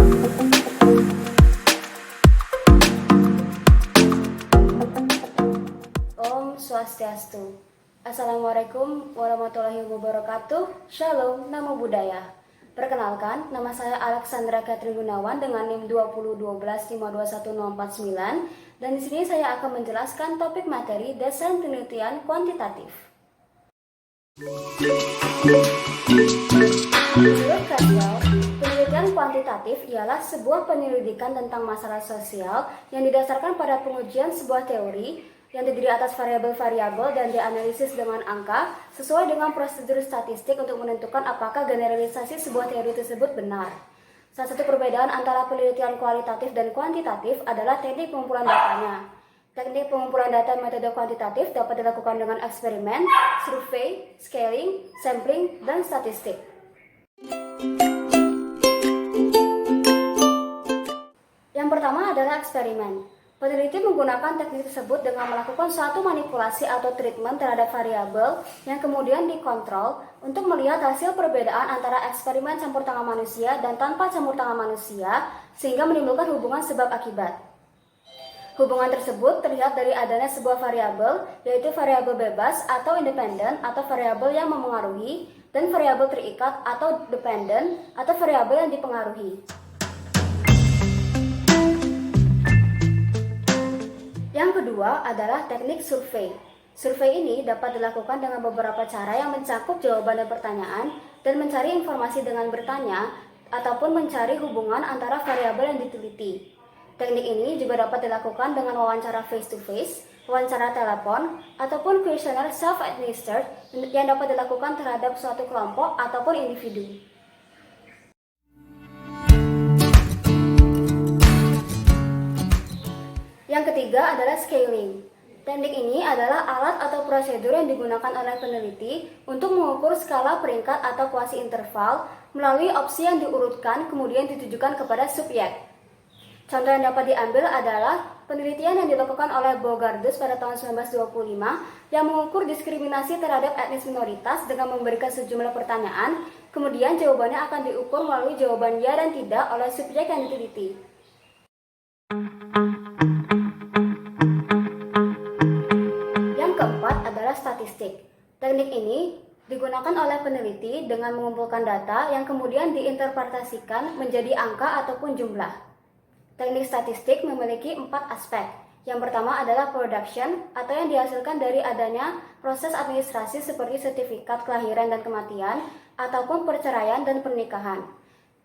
Om Swastiastu. Assalamualaikum warahmatullahi wabarakatuh. Shalom, Namo Buddhaya. Perkenalkan, nama saya Alexandra Catherine Gunawan dengan NIM 201252149 dan di sini saya akan menjelaskan topik materi desain penelitian kuantitatif. Menurut Cassell, penelitian kuantitatif ialah sebuah penyelidikan tentang masalah sosial yang didasarkan pada pengujian sebuah teori yang terdiri atas variabel-variabel dan dianalisis dengan angka sesuai dengan prosedur statistik untuk menentukan apakah generalisasi sebuah teori tersebut benar. Salah satu perbedaan antara penelitian kualitatif dan kuantitatif adalah teknik pengumpulan datanya. Teknik pengumpulan data metode kuantitatif dapat dilakukan dengan eksperimen, survei, scaling, sampling, dan statistik. Yang pertama adalah eksperimen. Peneliti menggunakan teknik tersebut dengan melakukan suatu manipulasi atau treatment terhadap variabel yang kemudian dikontrol untuk melihat hasil perbedaan antara eksperimen campur tangan manusia dan tanpa campur tangan manusia sehingga menimbulkan hubungan sebab akibat. Hubungan tersebut terlihat dari adanya sebuah variabel, yaitu variabel bebas atau independen atau variabel yang memengaruhi, dan variabel terikat atau dependen atau variabel yang dipengaruhi. Yang kedua adalah teknik survei. Survei ini dapat dilakukan dengan beberapa cara yang mencakup jawaban dan pertanyaan dan mencari informasi dengan bertanya ataupun mencari hubungan antara variabel yang diteliti. Teknik ini juga dapat dilakukan dengan wawancara face-to-face, wawancara telepon, ataupun kuesioner self-administered yang dapat dilakukan terhadap suatu kelompok ataupun individu. Yang ketiga adalah scaling. Teknik ini adalah alat atau prosedur yang digunakan oleh peneliti untuk mengukur skala peringkat atau kuasi interval melalui opsi yang diurutkan kemudian ditujukan kepada subjek. Contoh yang dapat diambil adalah penelitian yang dilakukan oleh Bogardus pada tahun 1925 yang mengukur diskriminasi terhadap etnis minoritas dengan memberikan sejumlah pertanyaan, kemudian jawabannya akan diukur melalui jawaban ya dan tidak oleh subjek yang diteliti. Yang keempat adalah statistik. Teknik ini digunakan oleh peneliti dengan mengumpulkan data yang kemudian diinterpretasikan menjadi angka ataupun jumlah. Teknik statistik memiliki 4 aspek. Yang pertama adalah production atau yang dihasilkan dari adanya proses administrasi seperti sertifikat kelahiran dan kematian ataupun perceraian dan pernikahan.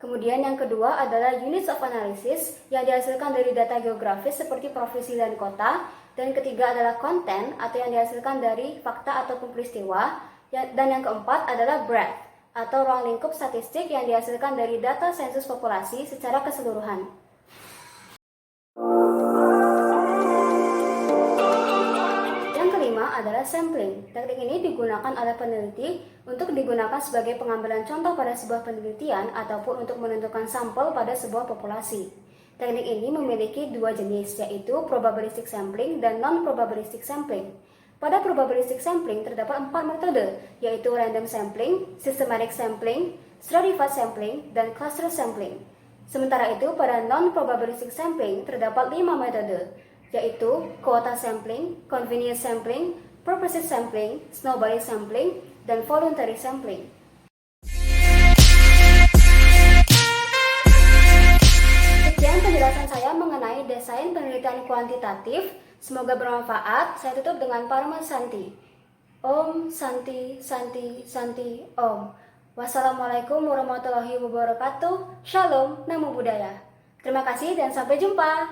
Kemudian yang kedua adalah units of analysis yang dihasilkan dari data geografis seperti provinsi dan kota. Dan ketiga adalah content atau yang dihasilkan dari fakta ataupun peristiwa. Dan yang keempat adalah breadth atau ruang lingkup statistik yang dihasilkan dari data sensus populasi secara keseluruhan. Adalah sampling. Teknik ini digunakan oleh peneliti untuk digunakan sebagai pengambilan contoh pada sebuah penelitian ataupun untuk menentukan sampel pada sebuah populasi. Teknik ini memiliki 2 jenis, yaitu probabilistic sampling dan non-probabilistic sampling. Pada probabilistic sampling terdapat 4 metode, yaitu random sampling, systematic sampling, stratified sampling, dan cluster sampling. Sementara itu, pada non-probabilistic sampling terdapat 5 metode, yaitu quota sampling, convenience sampling, purposive sampling, snowball sampling, dan voluntary sampling. Sekian penjelasan saya mengenai desain penelitian kuantitatif. Semoga bermanfaat. Saya tutup dengan Parama Santi. Om Santi Santi Santi Om. Wassalamualaikum warahmatullahi wabarakatuh. Shalom, Namo Buddhaya. Terima kasih dan sampai jumpa.